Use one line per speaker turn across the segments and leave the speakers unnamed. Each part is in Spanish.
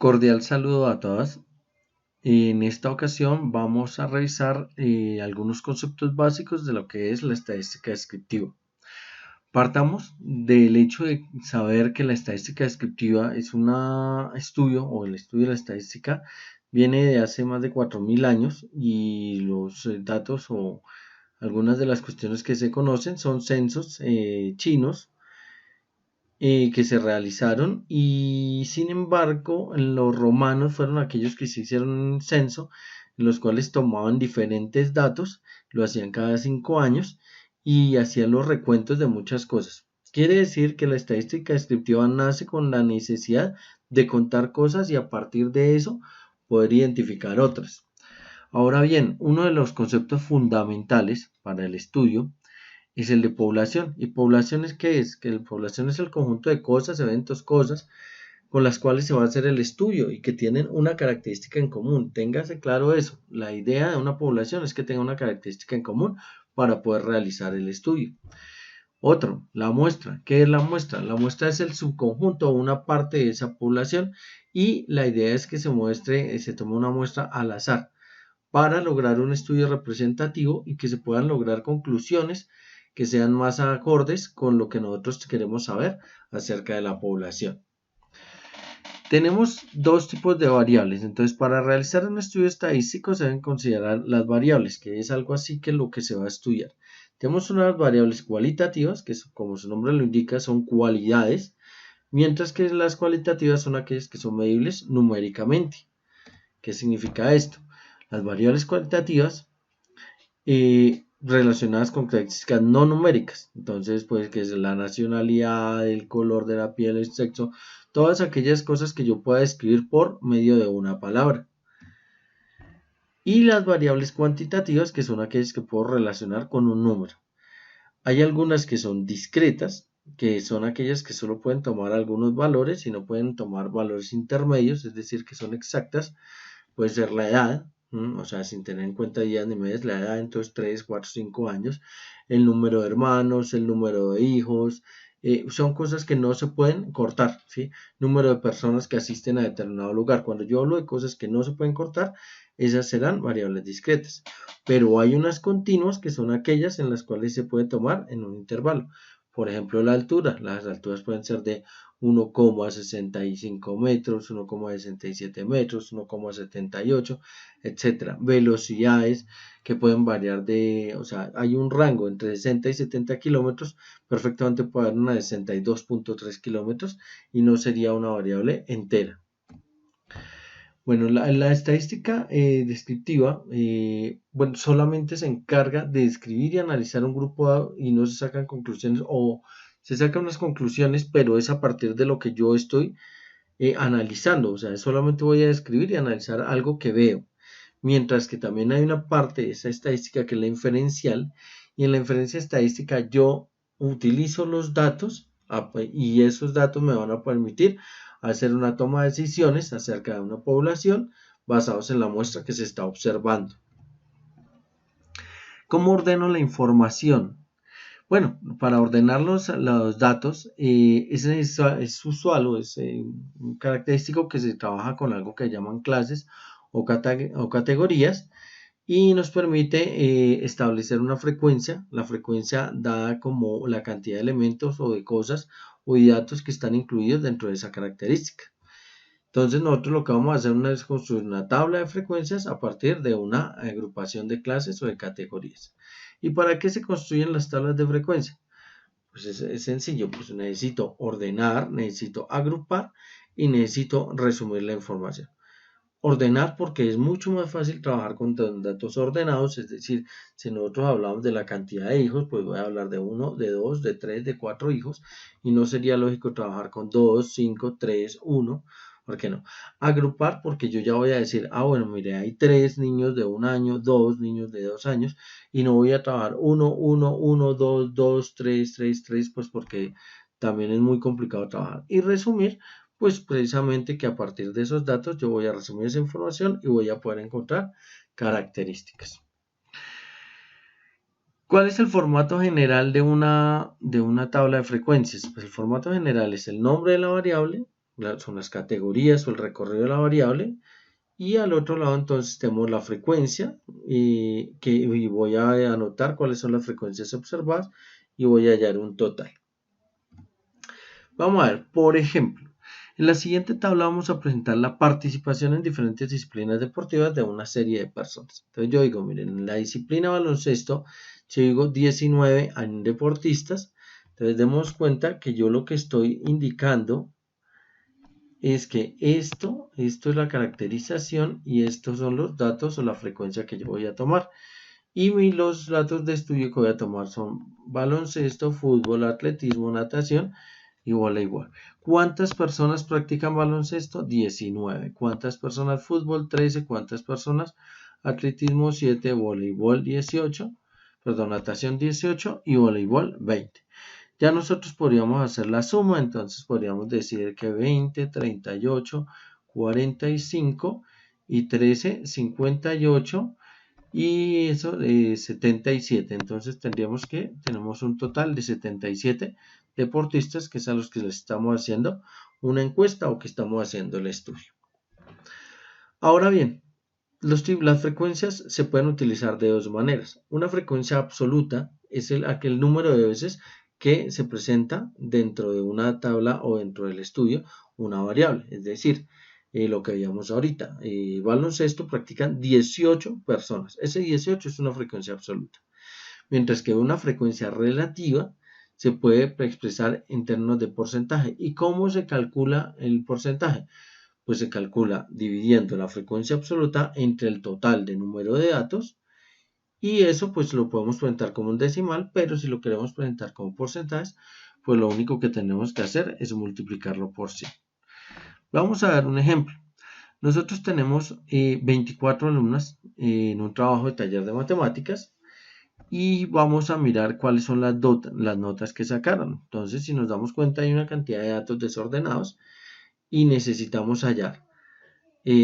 Cordial saludo a todas. En esta ocasión vamos a revisar algunos conceptos básicos de lo que es la estadística descriptiva. Partamos del hecho de saber que la estadística descriptiva es un estudio, o el estudio de la estadística viene de hace más de 4000 años, y los datos o algunas de las cuestiones que se conocen son censos chinos que se realizaron, y sin embargo los romanos fueron aquellos que se hicieron un censo en los cuales tomaban diferentes datos, lo hacían cada 5 años y hacían los recuentos de muchas cosas. Quiere decir que la estadística descriptiva nace con la necesidad de contar cosas y a partir de eso poder identificar otras. Ahora bien, uno de los conceptos fundamentales para el estudio es el de población. ¿Y población es qué es? Que la población es el conjunto de cosas, eventos, cosas con las cuales se va a hacer el estudio y que tienen una característica en común. Téngase claro eso. La idea de una población es que tenga una característica en común para poder realizar el estudio. Otro, la muestra. ¿Qué es la muestra? La muestra es el subconjunto o una parte de esa población, y la idea es que se muestre, se tome una muestra al azar para lograr un estudio representativo y que se puedan lograr conclusiones que sean más acordes con lo que nosotros queremos saber acerca de la población. Tenemos dos tipos de variables. Entonces, para realizar un estudio estadístico se deben considerar las variables, que es algo así que lo que se va a estudiar. Tenemos unas variables cualitativas, que como su nombre lo indica son cualidades, mientras que las cualitativas son aquellas que son medibles numéricamente. ¿Qué significa esto? Las variables cualitativas relacionadas con características no numéricas, entonces pues que es la nacionalidad, el color de la piel, el sexo, todas aquellas cosas que yo pueda describir por medio de una palabra. Y las variables cuantitativas, que son aquellas que puedo relacionar con un número. Hay algunas que son discretas, que son aquellas que solo pueden tomar algunos valores y no pueden tomar valores intermedios, es decir, que son exactas. Puede ser la edad, o sea, sin tener en cuenta días ni meses, la edad, entonces 3, 4, 5 años, el número de hermanos, el número de hijos, son cosas que no se pueden cortar, ¿sí? Número de personas que asisten a determinado lugar. Cuando yo hablo de cosas que no se pueden cortar, esas serán variables discretas. Pero hay unas continuas que son aquellas en las cuales se puede tomar en un intervalo. Por ejemplo, la altura. Las alturas pueden ser de 1,65 metros, 1,67 metros, 1,78, etcétera. Velocidades que pueden variar o sea, hay un rango entre 60 y 70 kilómetros, perfectamente puede haber una de 62,3 kilómetros y no sería una variable entera. Bueno, la estadística descriptiva, bueno, solamente se encarga de describir y analizar un grupo dado y no se sacan conclusiones, o se sacan unas conclusiones, pero es a partir de lo que yo estoy analizando. O sea, solamente voy a describir y analizar algo que veo. Mientras que también hay una parte de esa estadística que es la inferencial, y en la inferencia estadística yo utilizo los datos y esos datos me van a permitir hacer una toma de decisiones acerca de una población basados en la muestra que se está observando. ¿Cómo ordeno la información? Bueno, para ordenar los datos es usual o es característico que se trabaja con algo que llaman clases o categorías, y nos permite establecer una frecuencia, la frecuencia dada como la cantidad de elementos o de cosas o de datos que están incluidos dentro de esa característica. Entonces nosotros lo que vamos a hacer es construir una tabla de frecuencias a partir de una agrupación de clases o de categorías. ¿Y para qué se construyen las tablas de frecuencia? Pues es sencillo, pues necesito ordenar, necesito agrupar y necesito resumir la información. Ordenar porque es mucho más fácil trabajar con datos ordenados, es decir, si nosotros hablamos de la cantidad de hijos, pues voy a hablar de 1, de 2, de 3, de 4 hijos, y no sería lógico trabajar con 2, 5, 3, 1, ¿por qué no? Agrupar porque yo ya voy a decir, bueno, mire, hay 3 niños de 1 año, 2 niños de 2 años, y no voy a trabajar 1, 1, 1, 2, 2, 3, 3, 3, pues porque también es muy complicado trabajar. Y resumir, pues precisamente que a partir de esos datos yo voy a resumir esa información y voy a poder encontrar características. ¿Cuál es el formato general de una tabla de frecuencias? Pues el formato general es el nombre de la variable, son las categorías o el recorrido de la variable. Y al otro lado entonces tenemos la frecuencia y voy a anotar cuáles son las frecuencias observadas y voy a hallar un total. Vamos a ver, por ejemplo, en la siguiente tabla vamos a presentar la participación en diferentes disciplinas deportivas de una serie de personas. Entonces yo digo, miren, en la disciplina baloncesto, yo digo 19 deportistas. Entonces demos cuenta que yo lo que estoy indicando es que esto es la caracterización y estos son los datos o la frecuencia que yo voy a tomar. Y los datos de estudio que voy a tomar son baloncesto, fútbol, atletismo, natación y voleibol. ¿Cuántas personas practican baloncesto? 19. ¿Cuántas personas fútbol? 13. ¿Cuántas personas atletismo? 7. Voleibol 18. Perdón, natación 18 y voleibol 20. Ya nosotros podríamos hacer la suma, entonces podríamos decir que 20, 38, 45 y 13, 58 y eso de 77. Entonces tendríamos que tenemos un total de 77 deportistas, que es a los que les estamos haciendo una encuesta o que estamos haciendo el estudio. Ahora bien, las frecuencias se pueden utilizar de dos maneras. Una frecuencia absoluta es aquel número de veces que se presenta dentro de una tabla o dentro del estudio una variable. Es decir, lo que veíamos ahorita, baloncesto practican 18 personas. Ese 18 es una frecuencia absoluta. Mientras que una frecuencia relativa se puede expresar en términos de porcentaje. ¿Y cómo se calcula el porcentaje? Pues se calcula dividiendo la frecuencia absoluta entre el total de número de datos y eso pues lo podemos presentar como un decimal, pero si lo queremos presentar como porcentajes, pues lo único que tenemos que hacer es multiplicarlo por 100. Vamos a dar un ejemplo. Nosotros tenemos 24 alumnas en un trabajo de taller de matemáticas y vamos a mirar cuáles son las notas que sacaron. Entonces, si nos damos cuenta, hay una cantidad de datos desordenados y necesitamos hallar,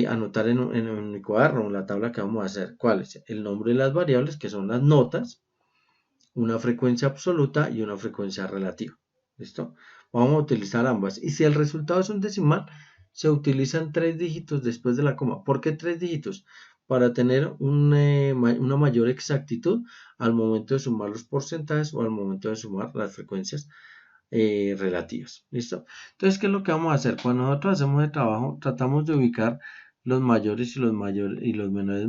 anotar en mi cuaderno, en la tabla que vamos a hacer, cuál es el nombre de las variables, que son las notas, una frecuencia absoluta y una frecuencia relativa. ¿Listo? Vamos a utilizar ambas. Y si el resultado es un decimal, se utilizan 3 dígitos después de la coma. ¿Por qué 3 dígitos? Para tener una mayor exactitud al momento de sumar los porcentajes o al momento de sumar las frecuencias relativas. ¿Listo? Entonces, ¿qué es lo que vamos a hacer? Cuando nosotros hacemos el trabajo, tratamos de ubicar los mayores y los menores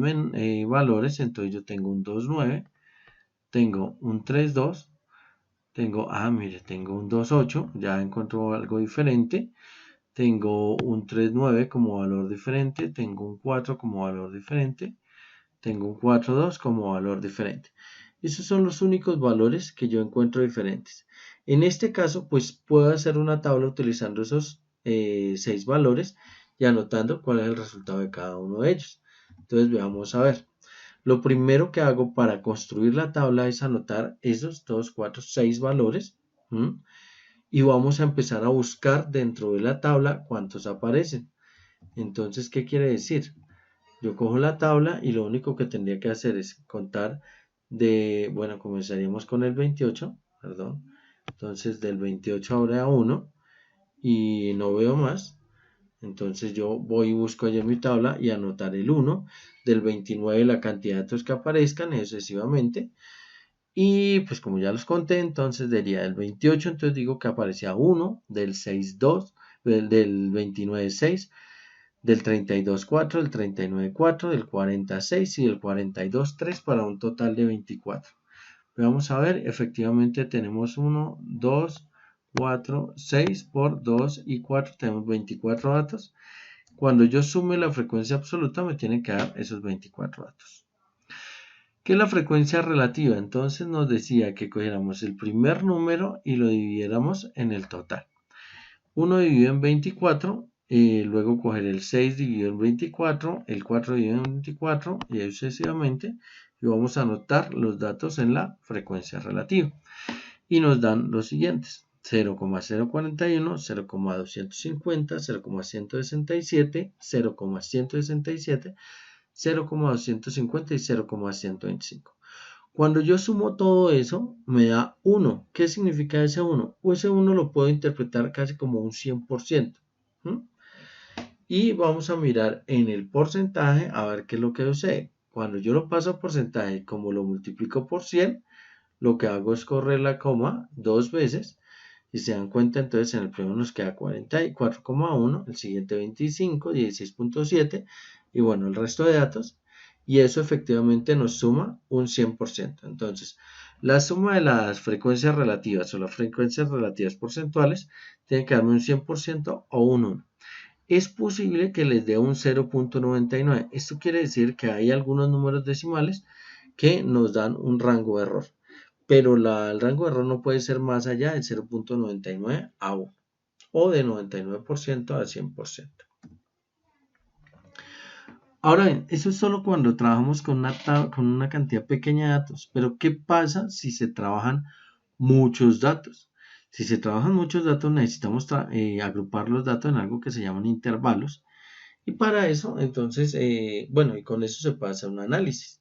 valores. Entonces, yo tengo un 2,9, tengo un 3,2, tengo un 2,8, ya encontró algo diferente. Tengo un 3,9 como valor diferente, tengo un 4 como valor diferente, tengo un 4,2 como valor diferente. Esos son los únicos valores que yo encuentro diferentes. En este caso, pues puedo hacer una tabla utilizando esos 6 valores y anotando cuál es el resultado de cada uno de ellos. Entonces, veamos a ver. Lo primero que hago para construir la tabla es anotar esos 2, 4, 6 valores. Y vamos a empezar a buscar dentro de la tabla cuántos aparecen. Entonces, ¿qué quiere decir? Yo cojo la tabla y lo único que tendría que hacer es contar bueno, comenzaríamos con el 28, perdón. Entonces, del 28 ahora a 1 y no veo más. Entonces, yo voy y busco allí en mi tabla y anotar el 1, del 29 la cantidad de datos que aparezcan, sucesivamente. Y pues como ya los conté, entonces diría del 28, entonces digo que aparecía 1, del 6,2, del 29, 6, del 32, 4, del 39, 4, del 46 y del 42, 3 para un total de 24. Vamos a ver, efectivamente tenemos 1, 2, 4, 6 por 2 y 4, tenemos 24 datos. Cuando yo sume la frecuencia absoluta me tienen que dar esos 24 datos. ¿Qué es la frecuencia relativa? Entonces nos decía que cogiéramos el primer número y lo dividiéramos en el total. 1 dividido en 24, luego coger el 6 dividido en 24, el 4 dividido en 24 y así sucesivamente. Y vamos a anotar los datos en la frecuencia relativa. Y nos dan los siguientes: 0,041, 0,250, 0,167, 0,167, 0,250 y 0,125. Cuando yo sumo todo eso, me da 1. ¿Qué significa ese 1? Ese 1 lo puedo interpretar casi como un 100%. ¿Mm? Y vamos a mirar en el porcentaje a ver qué es lo que sucede. Cuando yo lo paso a porcentaje, como lo multiplico por 100, lo que hago es correr la coma dos veces. Y se dan cuenta, entonces en el primero nos queda 44,1, el siguiente 25, 16,7 y bueno, el resto de datos. Y eso efectivamente nos suma un 100%. Entonces, la suma de las frecuencias relativas o las frecuencias relativas porcentuales tiene que darme un 100% o un 1. Es posible que les dé un 0,99. Esto quiere decir que hay algunos números decimales que nos dan un rango de error, pero el rango de error no puede ser más allá de 0,99 a 1 o de 99% a 100%. Ahora bien, eso es solo cuando trabajamos con una cantidad pequeña de datos, pero ¿qué pasa si se trabajan muchos datos? Si se trabajan muchos datos necesitamos agrupar los datos en algo que se llaman intervalos y para eso entonces, bueno, y con eso se puede hacer un análisis.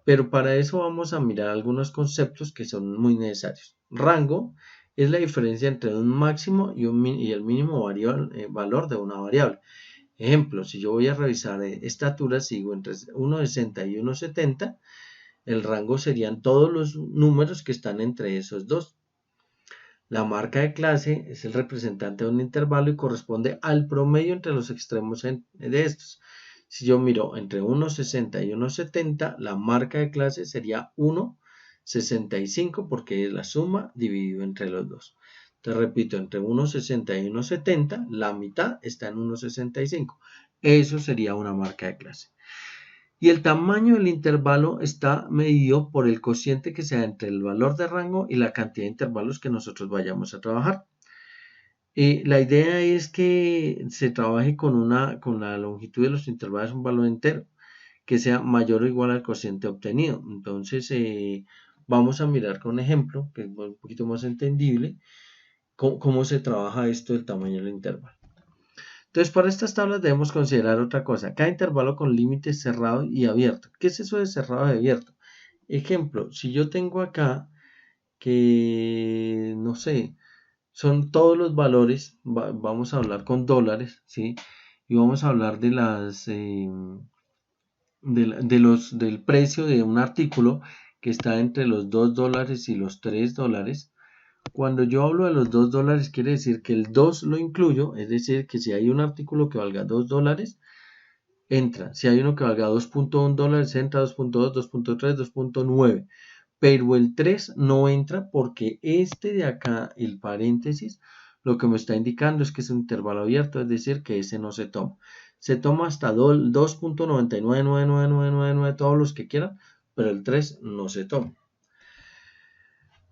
Pero para eso vamos a mirar algunos conceptos que son muy necesarios. Rango es la diferencia entre un máximo y el mínimo valor de una variable. Ejemplo, si yo voy a revisar estaturas, sigo entre 1,60 y 1,70, el rango serían todos los números que están entre esos dos. La marca de clase es el representante de un intervalo y corresponde al promedio entre los extremos de estos. Si yo miro entre 1,60 y 1,70, la marca de clase sería 1,65 porque es la suma dividido entre los dos. Te repito, entre 1,60 y 1,70, la mitad está en 1,65. Eso sería una marca de clase. Y el tamaño del intervalo está medido por el cociente que sea entre el valor de rango y la cantidad de intervalos que nosotros vayamos a trabajar. La idea es que se trabaje con la longitud de los intervalos, un valor entero, que sea mayor o igual al cociente obtenido. Entonces, vamos a mirar con un ejemplo, que es un poquito más entendible, cómo se trabaja esto del tamaño del intervalo. Entonces, para estas tablas debemos considerar otra cosa. Cada intervalo con límites cerrado y abierto. ¿Qué es eso de cerrado y abierto? Ejemplo, si yo tengo acá que, no sé, son todos los valores, vamos a hablar con dólares, ¿sí? Y vamos a hablar de del precio de un artículo que está entre los $2 y los $3. Cuando yo hablo de los $2, quiere decir que el 2 lo incluyo, es decir, que si hay un artículo que valga $2, entra. Si hay uno que valga $2.1, entra 2.2, 2.3, 2.9. Pero el 3 no entra porque este de acá, el paréntesis, lo que me está indicando es que es un intervalo abierto, es decir, que ese no se toma. Se toma hasta 2.999999, todos los que quieran, pero el 3 no se toma.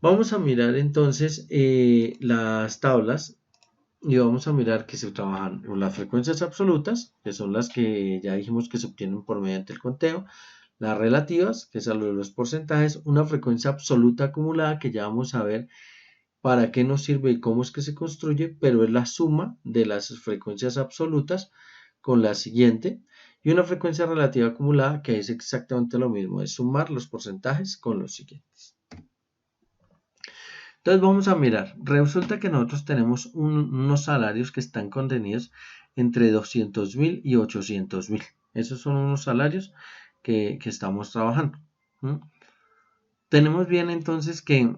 Vamos a mirar entonces las tablas y vamos a mirar que se trabajan las frecuencias absolutas, que son las que ya dijimos que se obtienen por mediante el conteo, las relativas, que son los porcentajes, una frecuencia absoluta acumulada, que ya vamos a ver para qué nos sirve y cómo es que se construye, pero es la suma de las frecuencias absolutas con la siguiente, y una frecuencia relativa acumulada, que es exactamente lo mismo, es sumar los porcentajes con los siguientes. Entonces vamos a mirar, resulta que nosotros tenemos unos salarios que están contenidos entre 200.000 y 800.000. Esos son unos salarios que estamos trabajando. Tenemos bien entonces que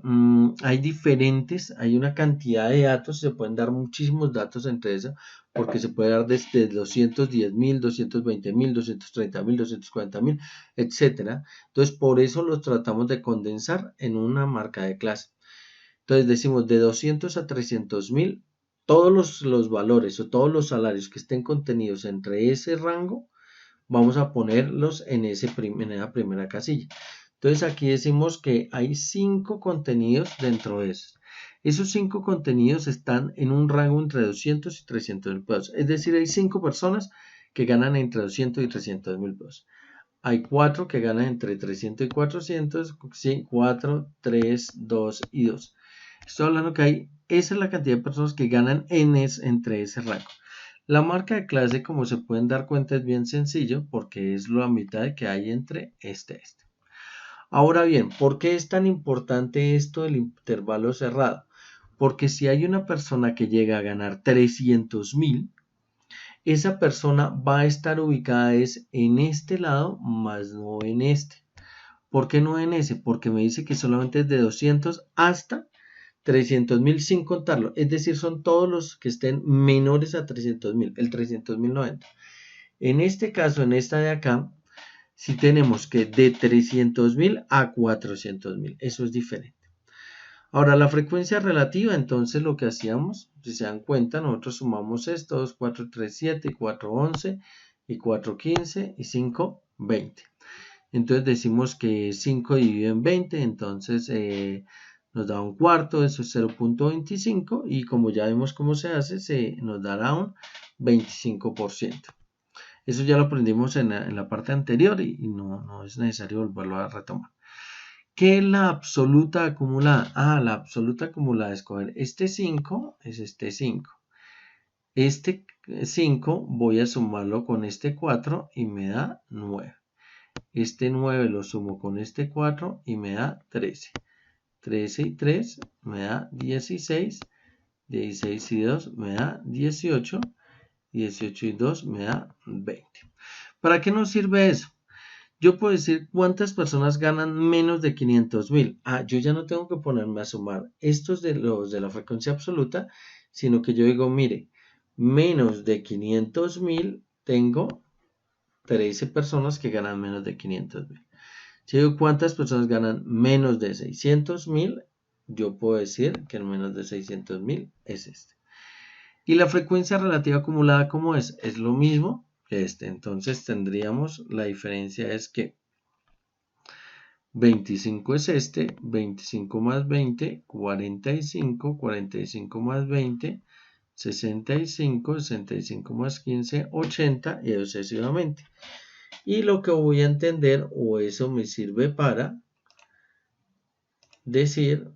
hay una cantidad de datos, se pueden dar muchísimos datos entre eso, porque se puede dar desde 210.000, 220.000, 230.000, 240.000, etcétera. Entonces por eso los tratamos de condensar en una marca de clase. Entonces decimos de 200 a 300.000, todos los valores o todos los salarios que estén contenidos entre ese rango, vamos a ponerlos en esa primera casilla. Entonces aquí decimos que hay 5 contenidos dentro de esos. Esos 5 contenidos están en un rango entre 200 y 300.000 pesos. Es decir, hay 5 personas que ganan entre 200 y 300.000 pesos. Hay 4 que ganan entre 300 y 400, 4, 3, 2 y 2. Estoy hablando que esa es la cantidad de personas que ganan entre ese rango. La marca de clase, como se pueden dar cuenta, es bien sencillo porque es la mitad que hay entre este. Ahora bien, ¿por qué es tan importante esto del intervalo cerrado? Porque si hay una persona que llega a ganar 300.000, esa persona va a estar ubicada en este lado, más no en este. ¿Por qué no en ese? Porque me dice que solamente es de 200 hasta 300.000 sin contarlo. Es decir, son todos los que estén menores a 300.000. El 300.090. En este caso, en esta de acá, si tenemos que de 300.000 a 400.000. Eso es diferente. Ahora, la frecuencia relativa, entonces lo que hacíamos, si se dan cuenta, nosotros sumamos esto, 2, 4, 3, 7, y 4, 11, y 4, 15, y 5, 20. Entonces decimos que 5 dividido en 20, entonces nos da un cuarto, eso es 0.25, y como ya vemos cómo se hace, nos dará un 25%. Eso ya lo aprendimos en la parte anterior y no es necesario volverlo a retomar. ¿Qué es la absoluta acumulada? La absoluta acumulada es coger este 5, es este 5. Este 5 voy a sumarlo con este 4 y me da 9. Este 9 lo sumo con este 4 y me da 13. 13 y 3 me da 16. 16 y 2 me da 18. 18 y 2 me da 20. ¿Para qué nos sirve eso? Yo puedo decir cuántas personas ganan menos de 500.000. Yo ya no tengo que ponerme a sumar estos de los de la frecuencia absoluta, sino que yo digo, mire, menos de 500.000 tengo 13 personas que ganan menos de 500.000. Si digo cuántas personas ganan menos de 600.000, yo puedo decir que el menos de 600.000 es este. Y la frecuencia relativa acumulada, ¿cómo es? Es lo mismo que este. Entonces tendríamos, la diferencia es que 25 es este, 25 más 20, 45, 45 más 20, 65, 65 más 15, 80 y sucesivamente. Y lo que voy a entender, o eso me sirve para decir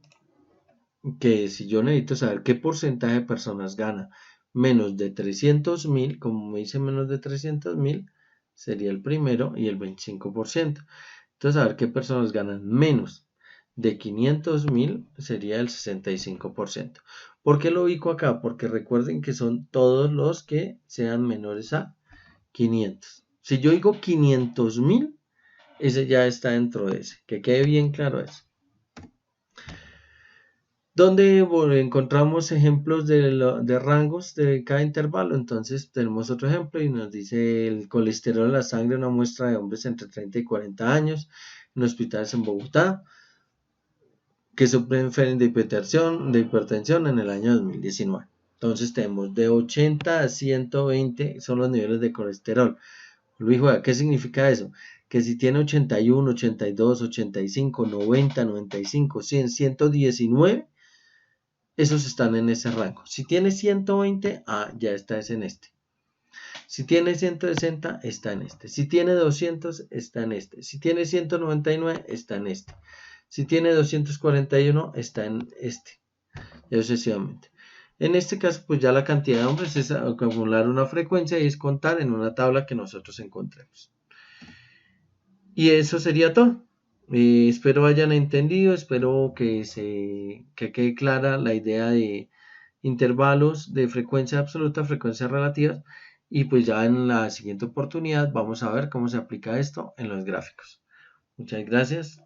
que si yo necesito saber qué porcentaje de personas gana menos de 300.000, como me dice menos de 300.000, sería el primero y el 25%. Entonces, a ver qué personas ganan menos de 500.000 sería el 65%. ¿Por qué lo ubico acá? Porque recuerden que son todos los que sean menores a 500. Si yo digo 500.000, ese ya está dentro de ese. Que quede bien claro eso. Donde encontramos ejemplos de rangos de cada intervalo. Entonces tenemos otro ejemplo y nos dice el colesterol en la sangre, una muestra de hombres entre 30 y 40 años en hospitales en Bogotá que sufren de hipertensión en el año 2019. Entonces tenemos de 80 a 120 son los niveles de colesterol. Luis, ¿qué significa eso? Que si tiene 81, 82, 85, 90, 95, 100, 119, esos están en ese rango. Si tiene 120, ya está en este. Si tiene 160, está en este. Si tiene 200, está en este. Si tiene 199, está en este. Si tiene 241, está en este. Y sucesivamente. En este caso, pues ya la cantidad de hombres es acumular una frecuencia y es contar en una tabla que nosotros encontremos. Y eso sería todo. Espero hayan entendido, espero que quede clara la idea de intervalos de frecuencia absoluta, frecuencias relativas, y pues ya en la siguiente oportunidad vamos a ver cómo se aplica esto en los gráficos. Muchas gracias.